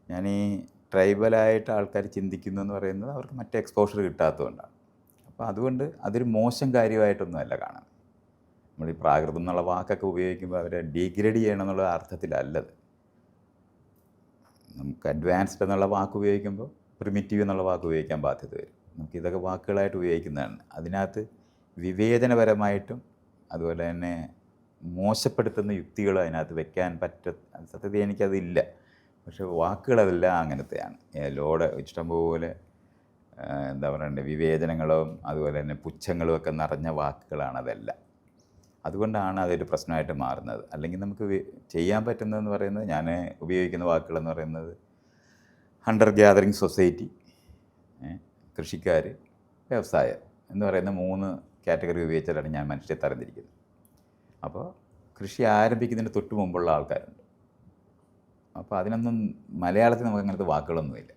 ഞാൻ ഈ ട്രൈബലായിട്ട് ആൾക്കാർ ചിന്തിക്കുന്നു എന്ന് പറയുന്നത് അവർക്ക് മറ്റേ എക്സ്പോഷർ കിട്ടാത്തതുകൊണ്ടാണ്. അപ്പോൾ അതുകൊണ്ട് അതൊരു മോശം കാര്യമായിട്ടൊന്നുമല്ല കാണുന്നത്. നമ്മൾ ഈ പ്രാകൃതം എന്നുള്ള വാക്കൊക്കെ ഉപയോഗിക്കുമ്പോൾ അവരെ ഡീഗ്രേഡ് ചെയ്യണം എന്നുള്ള അർത്ഥത്തിലല്ലത്. നമുക്ക് അഡ്വാൻസ്ഡ് എന്നുള്ള വാക്ക് ഉപയോഗിക്കുമ്പോൾ പ്രിമിറ്റീവ് എന്നുള്ള വാക്ക് ഉപയോഗിക്കാൻ ബാധ്യത വരും. നമുക്കിതൊക്കെ വാക്കുകളായിട്ട് ഉപയോഗിക്കുന്നതാണ്. അതിനകത്ത് വിവേചനപരമായിട്ടും അതുപോലെ തന്നെ മോശപ്പെടുത്തുന്ന യുക്തികളും അതിനകത്ത് വെക്കാൻ സത്യത്തിൽ എനിക്കതില്ല. പക്ഷേ വാക്കുകളതെല്ലാം അങ്ങനത്തെയാണ്. ലോഡ് ഇഷ്ടംപോലെ എന്താ പറയണ്ടേ, വിവേചനങ്ങളും അതുപോലെ തന്നെ പുച്ഛങ്ങളും ഒക്കെ നിറഞ്ഞ വാക്കുകളാണ് അതെല്ലാം. അതുകൊണ്ടാണ് അതൊരു പ്രശ്നമായിട്ട് മാറുന്നത്. അല്ലെങ്കിൽ നമുക്ക് ചെയ്യാൻ പറ്റുന്നതെന്ന് പറയുന്നത്, ഞാൻ ഉപയോഗിക്കുന്ന വാക്കുകളെന്ന് പറയുന്നത് ഹണ്ടർ ഗ്യാതറിങ് സൊസൈറ്റി, കൃഷിക്കാർ, വ്യവസായം എന്ന് പറയുന്ന 3 കാറ്റഗറി ഉപയോഗിച്ചാലാണ് ഞാൻ മനുഷ്യരെ തരംതിരിക്കുന്നത്. അപ്പോൾ കൃഷി ആരംഭിക്കുന്നതിന് തൊട്ട് മുമ്പുള്ള ആൾക്കാരുണ്ട്. അപ്പോൾ അതിനൊന്നും മലയാളത്തിൽ നമുക്ക് അങ്ങനത്തെ വാക്കുകളൊന്നുമില്ല.